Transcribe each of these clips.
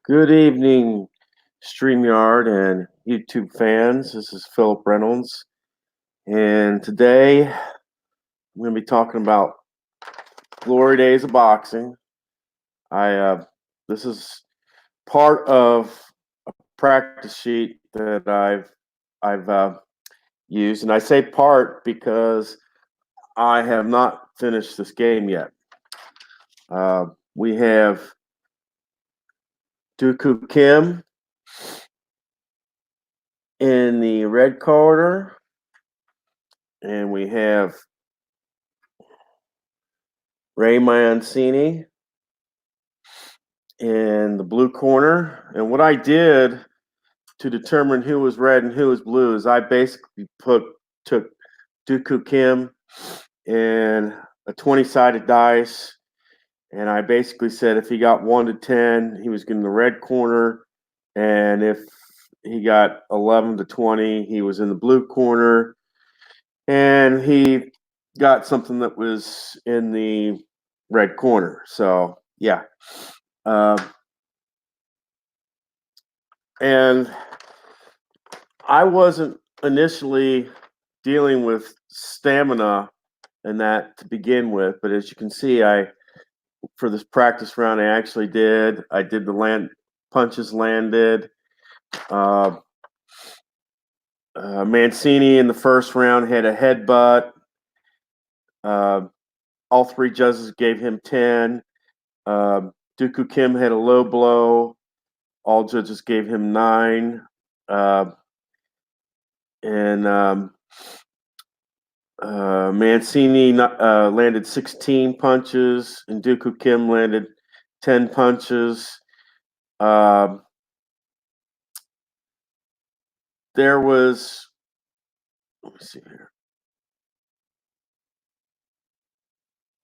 Good evening, StreamYard and YouTube fans. This is Philip Reynolds, and today I'm going to be talking about glory days of boxing. This is part of a practice sheet that I've used, and I say part because I have not finished this game yet. We have Dooku Kim in the red corner, and we have Ray Mancini in the blue corner. And what I did to determine who was red and who was blue is I basically took Dooku Kim and a 20-sided dice, and I basically said if he got 1 to 10, he was in the red corner, and if he got 11 to 20, he was in the blue corner, and he got something that was in the red corner. So yeah. And I wasn't initially dealing with stamina and that to begin with, but as you can see, for this practice round, I actually did. I did the punches landed. Mancini in the first round had a headbutt. All three judges gave him 10. Dooku Kim had a low blow. All judges gave him 9. Mancini landed 16 punches, and Dooku Kim landed 10 punches. There was, let me see here,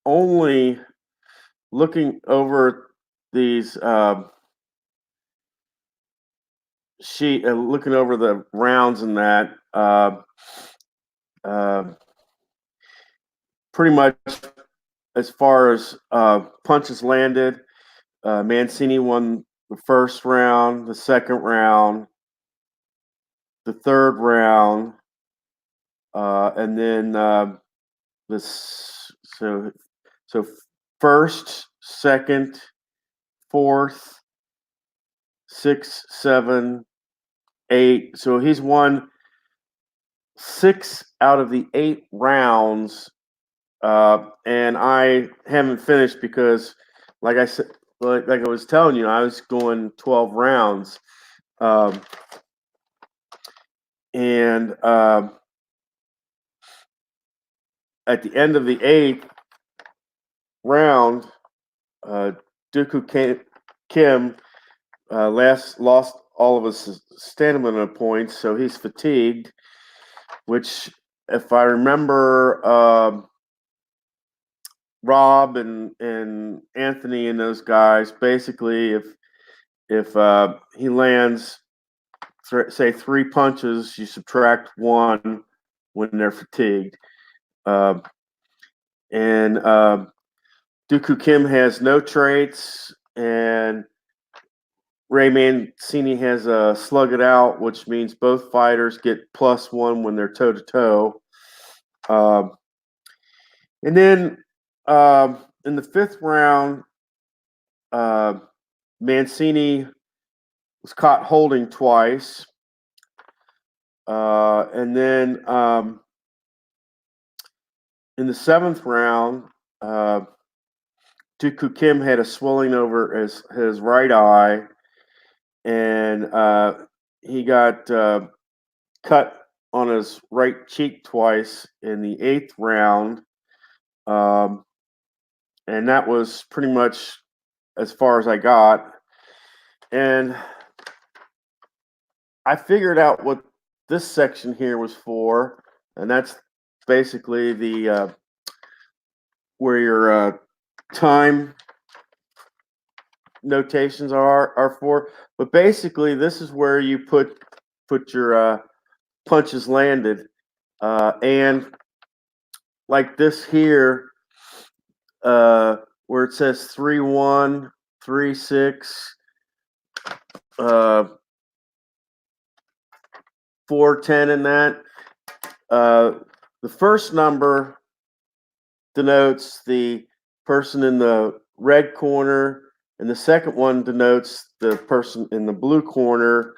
only looking over these looking over the rounds in that, pretty much as far as punches landed, Mancini won the first round, the second round, the third round, and then so first, second, fourth, 6, 7, 8. So he's won 6 out of the 8 rounds, and I haven't finished because, like I said, like I was telling you, I was going 12 rounds, and at the end of the 8th round, Dooku Kim lost all of his stamina points, so he's fatigued. Which, if I remember, Rob and Anthony and those guys, basically, if he lands, say 3 punches, you subtract 1 when they're fatigued. And Dooku Kim has no traits, and Ray Mancini has a slug it out, which means both fighters get +1 when they're toe to toe. And then in the 5th round, Mancini was caught holding twice. And then in the 7th round, Dooku Kim had a swelling over his right eye, and he got cut on his right cheek twice in the 8th round. And that was pretty much as far as I got. And I figured out what this section here was for, and that's basically the where your time notations are for. But basically, this is where you put your punches landed, and like this here, where it says 3-1, 3-6, 410 in that. The first number denotes the person in the red corner, and the second one denotes the person in the blue corner.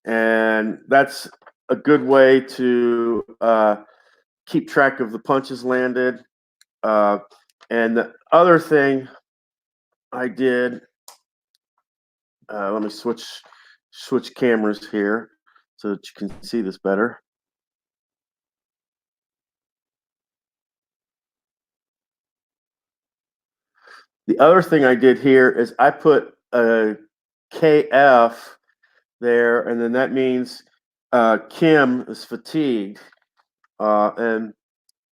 And that's a good way to keep track of the punches landed. And the other thing I did, let me switch cameras here so that you can see this better. The other thing I did here is I put a KF there, and then that means Kim is fatigued. And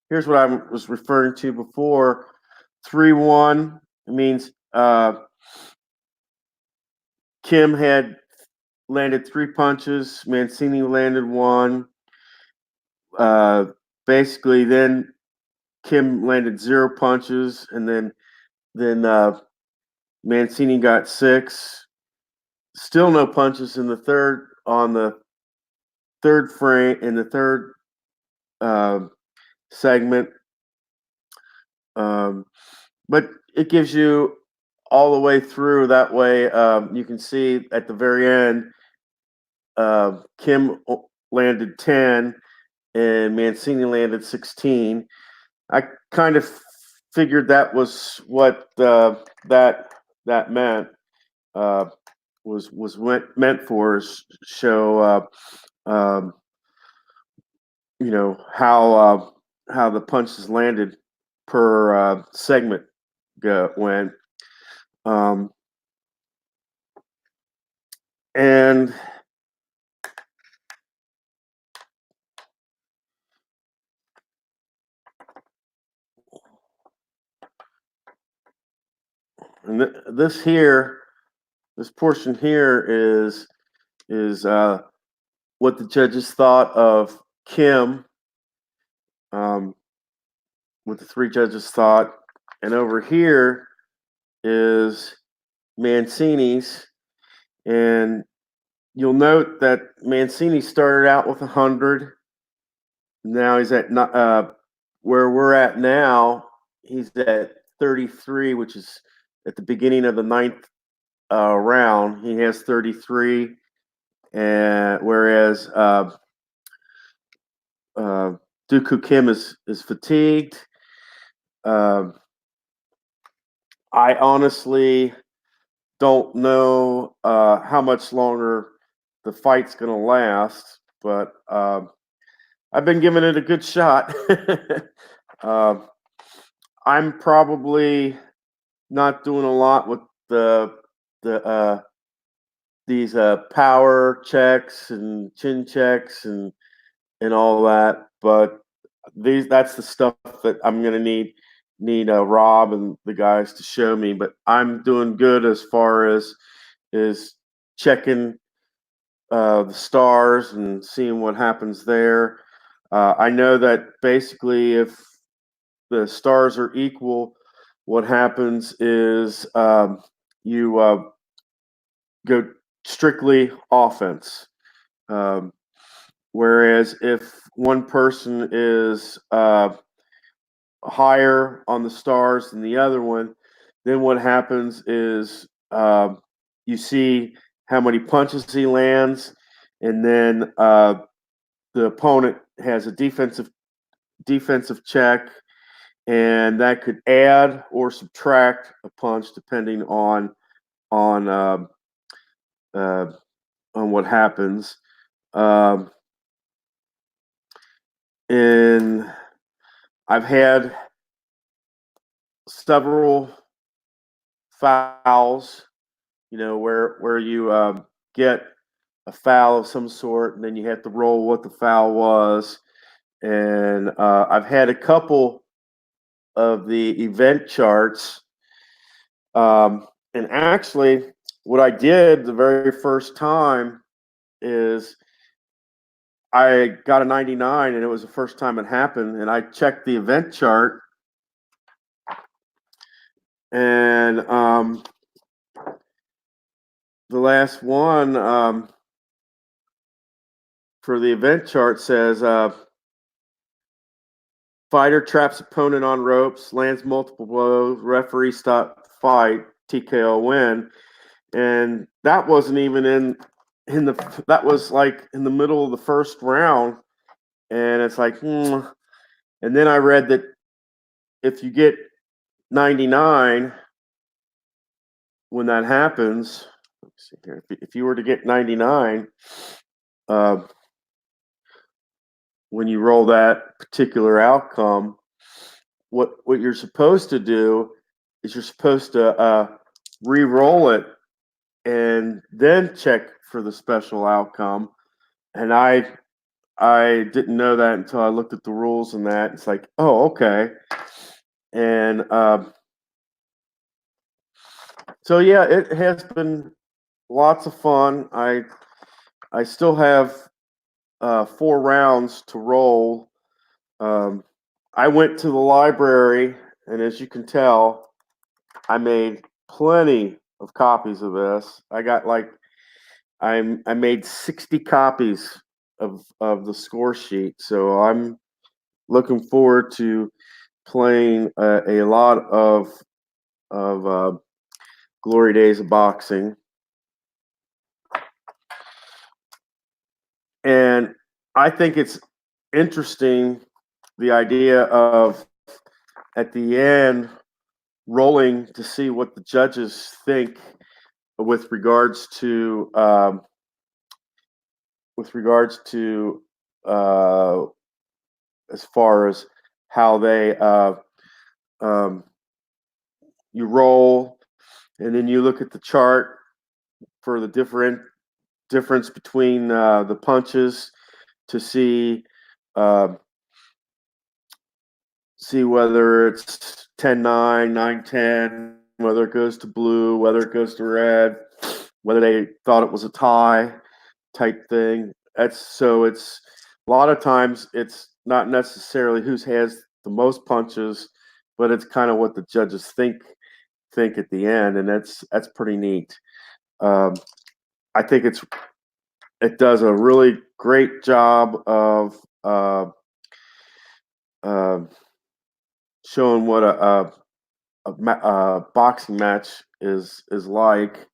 here's what I was referring to before. 3-1 means Kim had landed 3 punches. Mancini landed 1. Basically, then Kim landed 0 punches, and then Mancini got 6. Still no punches in the third frame in the third segment. But it gives you all the way through. That way, you can see at the very end, Kim landed 10 and Mancini landed 16. I kind of figured that was what that meant. Was meant for is show how the punches landed per segment went. And this portion here is what the judges thought of Kim. What the 3 judges thought, and over here is Mancini's, and you'll note that Mancini started out with 100. Now he's at where we're at now. He's at 33, which is at the beginning of the 9th round. He has 33, and whereas Dooku Kim is fatigued. I honestly don't know how much longer the fight's going to last, but I've been giving it a good shot. I'm probably not doing a lot with these power checks and chin checks and all that, but that's the stuff that I'm going to need Rob and the guys to show me. But I'm doing good as far as is checking the stars and seeing what happens there. I know that basically if the stars are equal, what happens is you go strictly offense. Whereas if one person is higher on the stars than the other one, then what happens is you see how many punches he lands, and then the opponent has a defensive check, and that could add or subtract a punch depending on what happens. And I've had several fouls, where you get a foul of some sort, and then you have to roll what the foul was. And I've had a couple of the event charts. And actually, what I did the very first time is I got a 99, and it was the first time it happened. And I checked the event chart, and the last one for the event chart says fighter traps opponent on ropes, lands multiple blows, referee stop fight, TKO win. And that wasn't even in the that was like in the middle of the first round. And it's like, and then I read that if you get 99 when that happens, let's see here, if you were to get 99, when you roll that particular outcome, what you're supposed to do is you're supposed to re-roll it and then check for the special outcome. And I didn't know that until I looked at the rules and that. It's like, oh, okay. And so yeah, it has been lots of fun. I still have 4 rounds to roll. I went to the library, and as you can tell, I made plenty of copies of this. I got like I made 60 copies of the score sheet, so I'm looking forward to playing a lot of Glory Days of Boxing. And I think it's interesting the idea of at the end rolling to see what the judges think with regards to uh, as far as how they um, you roll, and then you look at the chart for the difference between the punches to see whether it's 10-9, 9-10, whether it goes to blue, whether it goes to red, whether they thought it was a tie type thing. It's a lot of times it's not necessarily who has the most punches, but it's kind of what the judges think at the end, and that's pretty neat. I think it does a really great job of uh, showing what a boxing match is like.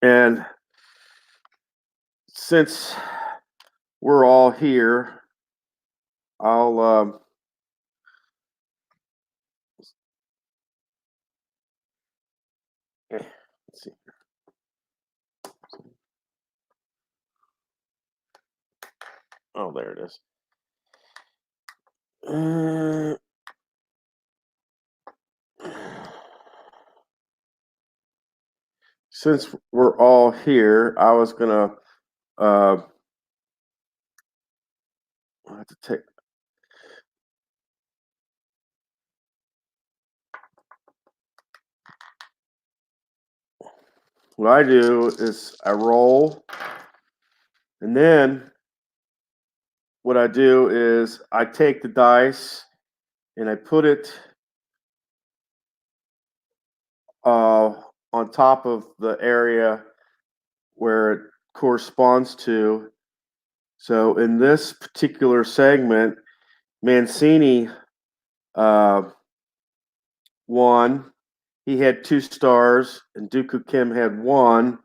And since we're all here, I'll let's see. Oh, there it is. Since we're all here, I was gonna have to take. What I do is I roll, and then what I do is I take the dice and I put it on top of the area where it corresponds to. So in this particular segment, Mancini won. He had 2 stars, and Dooku Kim had 1.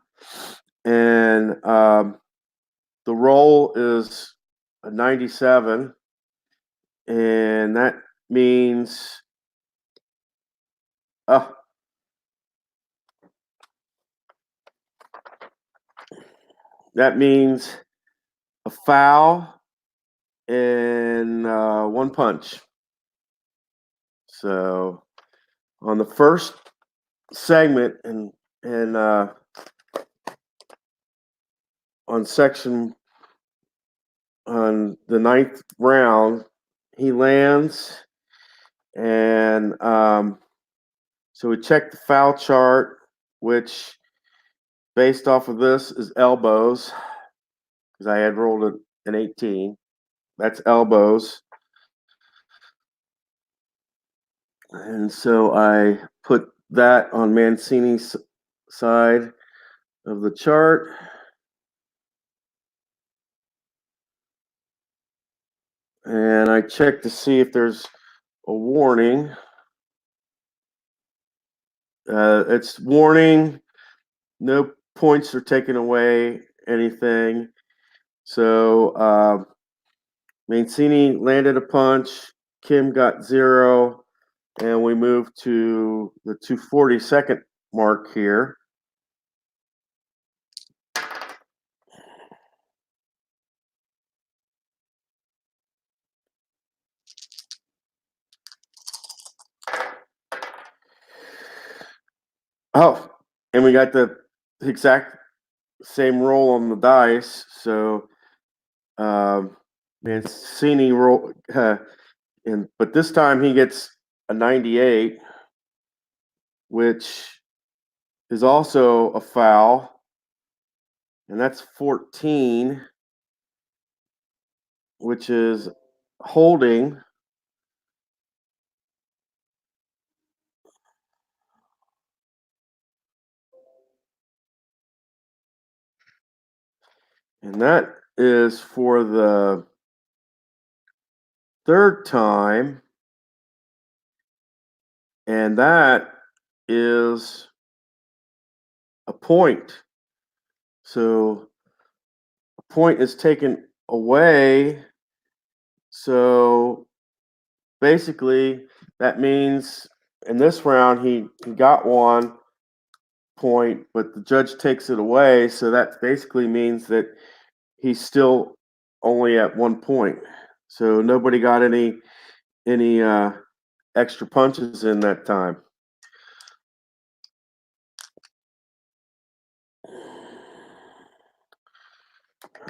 And the roll is a 97, and that means a foul and 1 punch. So on the first segment and on section on the 9th round, he lands, and so we checked the foul chart, which based off of this is elbows, because I had rolled an 18. That's elbows. And so I put that on Mancini's side of the chart. And I check to see if there's a warning. It's warning, no points are taken away, anything. So Mancini landed a punch, Kim got 0, and we move to the 242nd mark here. Oh, and we got the exact same roll on the dice. So Mancini roll, but this time he gets a 98, which is also a foul, and that's 14, which is holding. And that is for the third time. And that is a point. So a point is taken away. So basically, that means in this round he got 1 point, but the judge takes it away. So that basically means that he's still only at 1 point. So nobody got any extra punches in that time.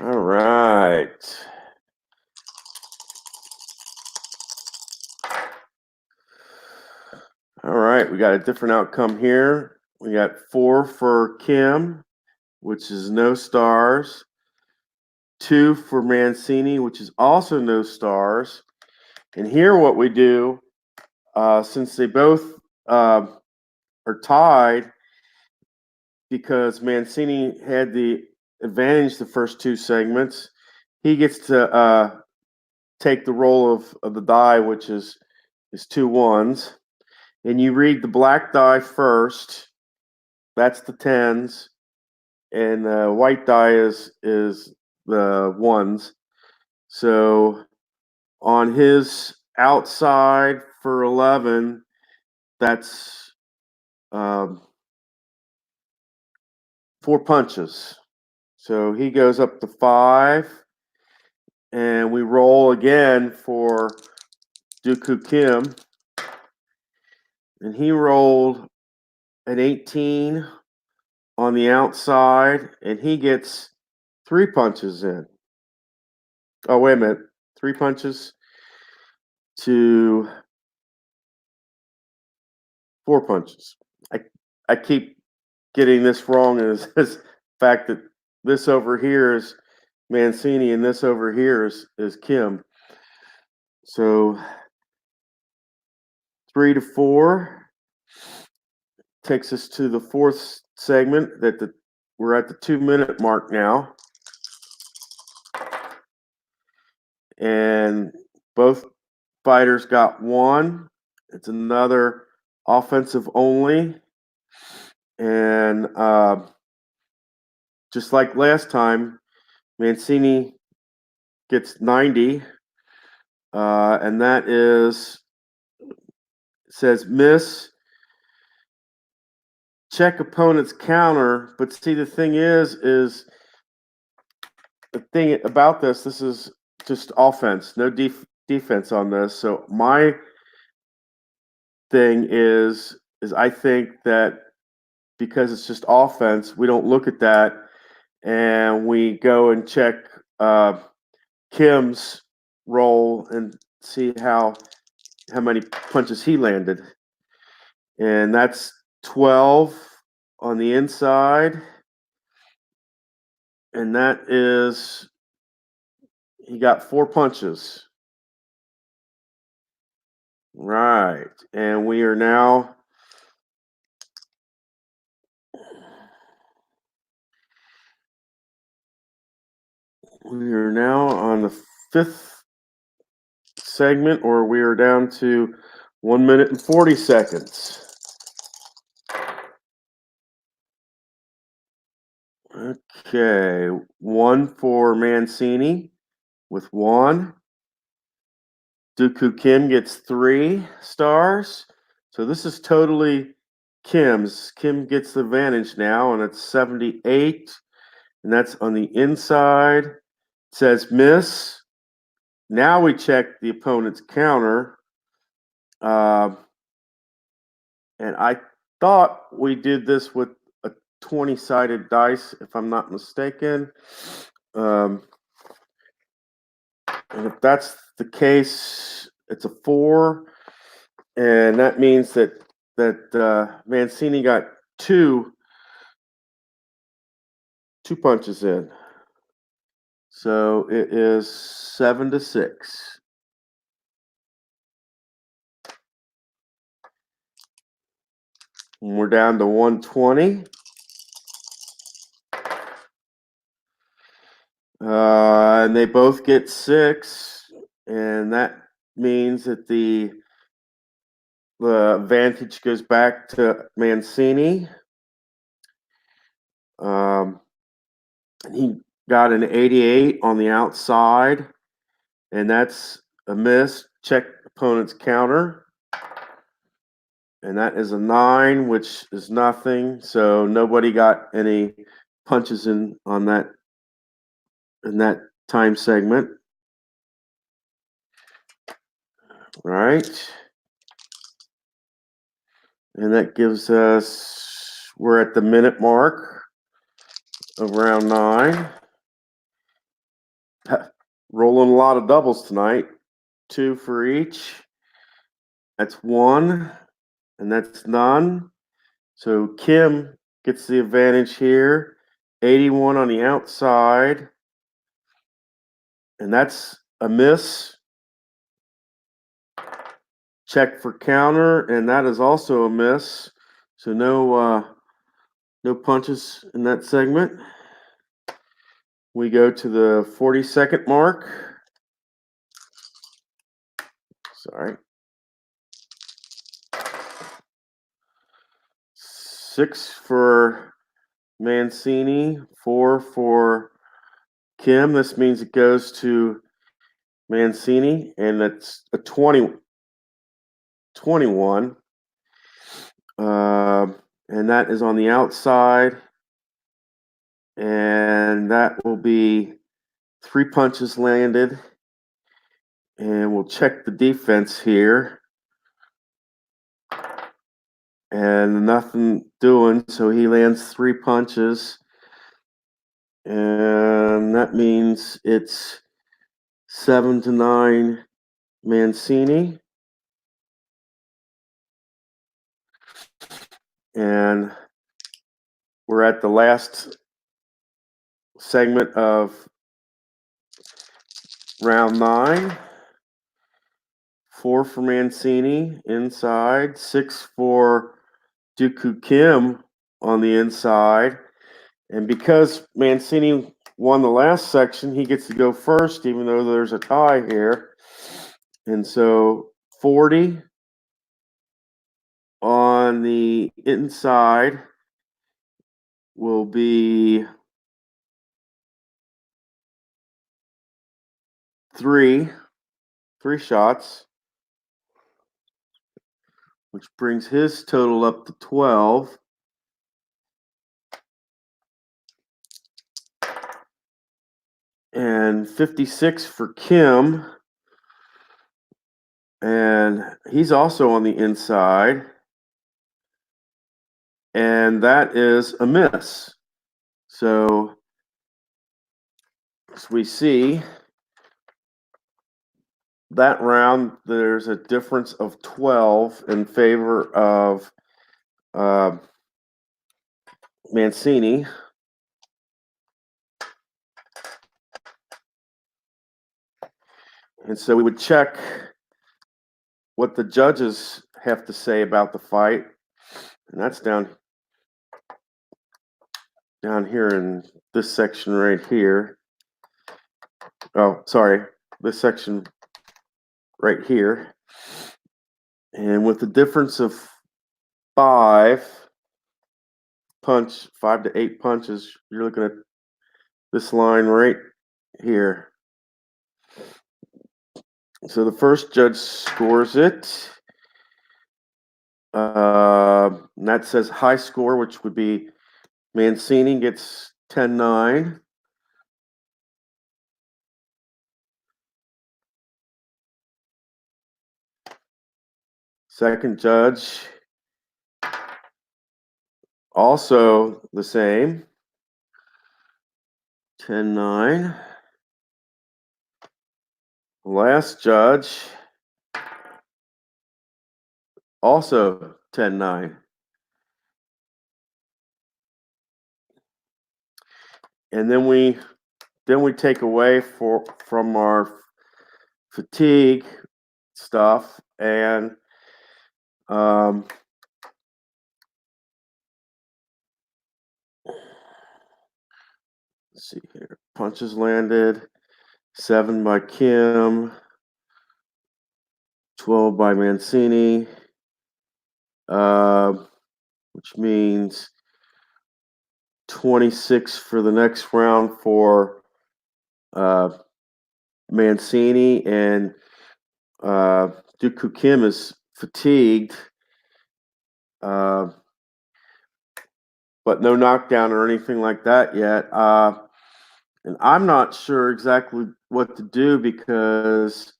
All right. All right, we got a different outcome here. We got 4 for Kim, which is no stars. 2 for Mancini, which is also no stars. And here, what we do, since they both are tied, because Mancini had the advantage the first 2 segments, he gets to take the roll of the die, which is 2 1s. And you read the black die first. That's the 10s, and the white die is the 1s. So on his outside for 11, that's 4 punches. So he goes up to 5, and we roll again for Dooku Kim, and he rolled an 18 on the outside, and he gets 3 punches in. Oh, wait a minute. 3 punches to 4 punches. I keep getting this wrong, is this fact that this over here is Mancini and this over here is Kim. So 3 to 4 takes us to the 4th segment. We're at the 2-minute mark now, and both fighters got 1. It's another offensive only, and just like last time, Mancini gets 90, and that says miss, check opponent's counter. But see, the thing is the thing about this is just offense, no defense on this. So my thing is I think that because it's just offense, we don't look at that, and we go and check Kim's roll and see how many punches he landed. And that's 12 on the inside. And that is, he got 4 punches. Right. And we are now We are now on the 5th segment, or we are down to 1 minute and 40 seconds. Okay, 1 for Mancini with 1. Dooku Kim gets 3 stars. So this is totally Kim's. Kim gets the advantage now, and it's 78. And that's on the inside. It says miss. Now we check the opponent's counter. And I thought we did this with a 20-sided dice, if I'm not mistaken. And if that's the case, it's a 4. And that means that Mancini got two punches in. So it is 7-6. And we're down to 120. And they both get 6, and that means that the advantage goes back to Mancini. He got an 88 on the outside, and that's a miss. Check opponent's counter. And that is a 9, which is nothing. So nobody got any punches in that time segment. All right. And that gives us, we're at the minute mark of round 9. Rolling a lot of doubles tonight. 2 for each. That's 1, and that's none. So Kim gets the advantage here. 81 on the outside. And that's a miss. Check for counter, and that is also a miss. So no punches in that segment. We go to the 40-second mark. Sorry. 6 for Mancini, 4 for Kim. This means it goes to Mancini, and it's a 21. And that is on the outside. And that will be 3 punches landed. And we'll check the defense here. And nothing doing, so he lands 3 punches. And that means it's 7-9 Mancini. And we're at the last segment of round 9. 4 for Mancini inside, 6 for Dooku Kim on the inside. And because Mancini won the last section, he gets to go first, even though there's a tie here. And so 40 on the inside will be 3 shots, which brings his total up to 12. And 56 for Kim. And he's also on the inside. And that is a miss. So as we see, that round, there's a difference of 12 in favor of Mancini. And so we would check what the judges have to say about the fight. And that's down here in this section right here. Oh, sorry, this section right here. And with the difference of 5 to 8 punches, you're looking at this line right here. So the first judge scores it. And that says high score, which would be Mancini gets 10-9. Second judge, also the same, 10-9. Last judge, also 10-9. And then we take away from our fatigue stuff, and let's see here. Punches landed, 7 by Kim, 12 by Mancini, which means 26 for the next round for Mancini, and Dooku Kim is fatigued, but no knockdown or anything like that yet. And I'm not sure exactly what to do because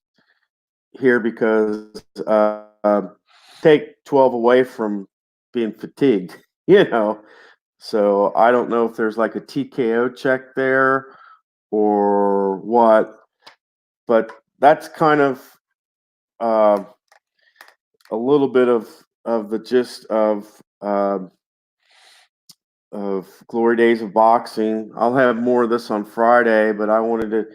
take 12 away from being fatigued, you know. So I don't know if there's like a TKO check there or what, but that's kind of a little bit of the gist of Glory Days of Boxing. I'll have more of this on Friday, but I wanted to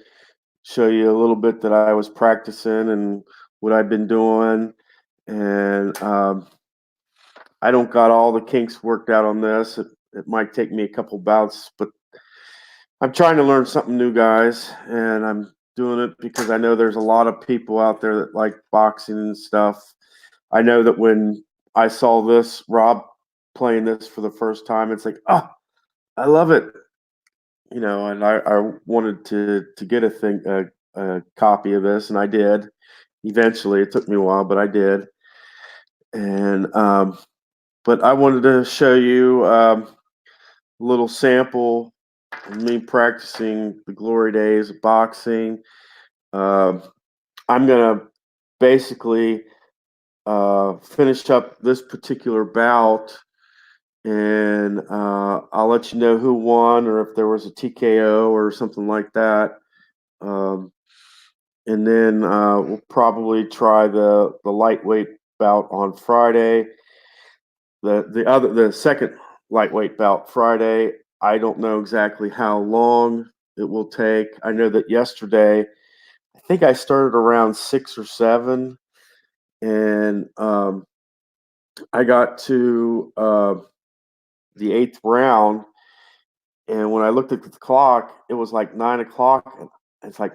show you a little bit that I was practicing and what I've been doing. And I don't got all the kinks worked out on this. It might take me a couple bouts, but I'm trying to learn something new, guys, and I'm doing it because I know there's a lot of people out there that like boxing and stuff. I know that when I saw this, Rob playing this for the first time, it's like, oh, I love it, you know. And I wanted to get a copy of this, and I did. Eventually, it took me a while, but I did. And but I wanted to show you a little sample of me practicing the Glory Days of boxing. I'm gonna basically finish up this particular bout, and I'll let you know who won or if there was a TKO or something like that. Um, and then we'll probably try the lightweight bout on Friday. The second lightweight bout Friday. I don't know exactly how long it will take. I know that yesterday, I think I started around 6 or 7, and I got to the 8th round, and when I looked at the clock, it was like 9 o'clock. And it's like,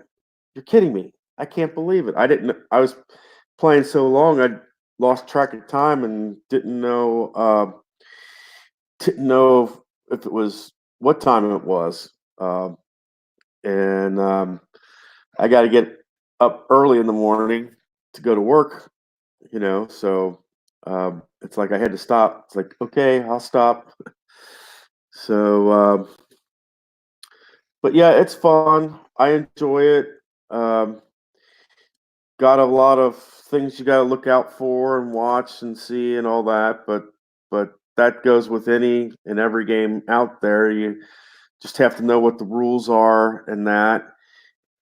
you're kidding me! I can't believe it. I didn't. I was playing so long, I lost track of time and didn't know if it was what time it was. And I got to get up early in the morning to go to work, you know. So it's like I had to stop. It's like, okay, I'll stop. So, but yeah, it's fun. I enjoy it. Um, got a lot of things you got to look out for and watch and see and all that. But that goes with any and every game out there. You just have to know what the rules are and that.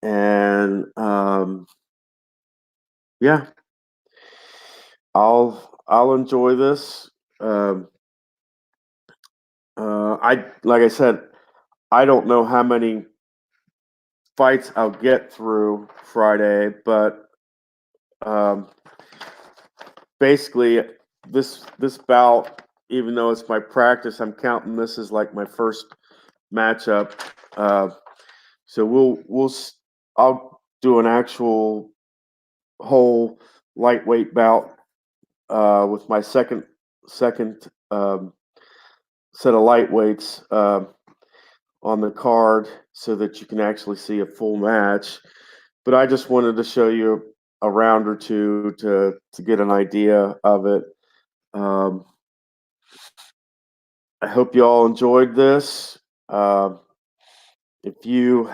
And yeah, I'll enjoy this. I like I said, I don't know how many fights I'll get through Friday, but um, basically this bout, even though it's my practice, I'm counting this as like my first matchup. So I'll do an actual whole lightweight bout with my second set of lightweights on the card, so that you can actually see a full match. But I just wanted to show you a round or two to get an idea of it. I hope you all enjoyed this. If you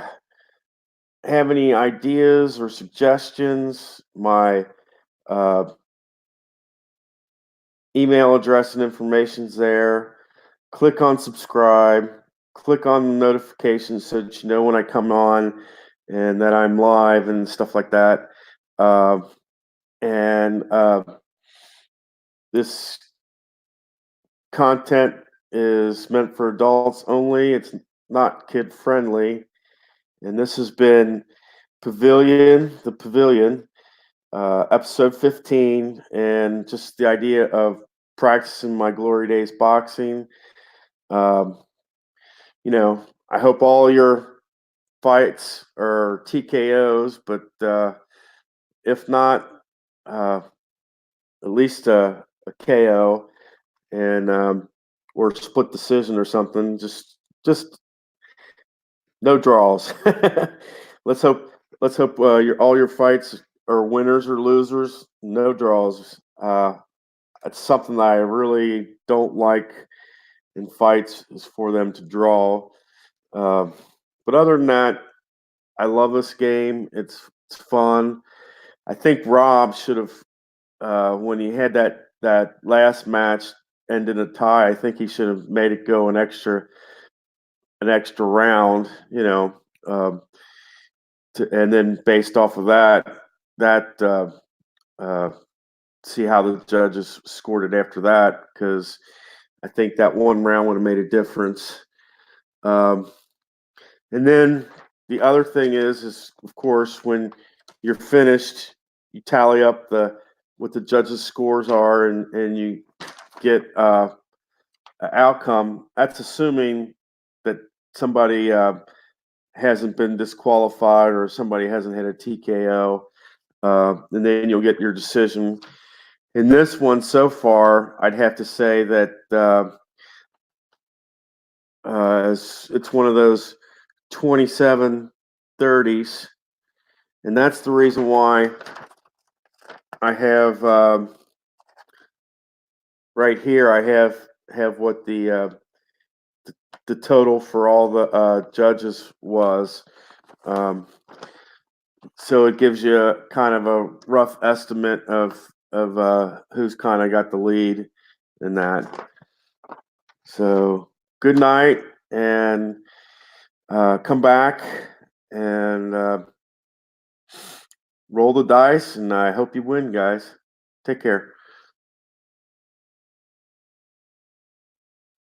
have any ideas or suggestions, my email address and information's there. Click on subscribe. Click on the notifications so that you know when I come on and that I'm live and stuff like that. And this content is meant for adults only. It's not kid friendly. And this has been the Pavilion, episode 15, and just the idea of practicing my glory days boxing. Um, I hope all your fights are TKOs, but if not, at least a KO and or split decision or something. Just no draws. let's hope all your fights are winners or losers. No draws. It's something that I really don't like in fights, is for them to draw. But other than that, I love this game. It's fun. I think Rob should have, when he had that last match end in a tie, I think he should have made it go an extra round. And then based off of that see how the judges scored it after that, because I think that one round would have made a difference. And then the other thing is of course, when you're finished, you tally up what the judges' scores are, and you get an outcome. That's assuming that somebody hasn't been disqualified or somebody hasn't had a TKO, and then you'll get your decision. In this one so far, I'd have to say that it's one of those 27-30s, and that's the reason why I have right here. I have what the total for all the judges was. So it gives you kind of a rough estimate of who's kind of got the lead in that. So good night, and come back and roll the dice, and I hope you win, guys. Take care.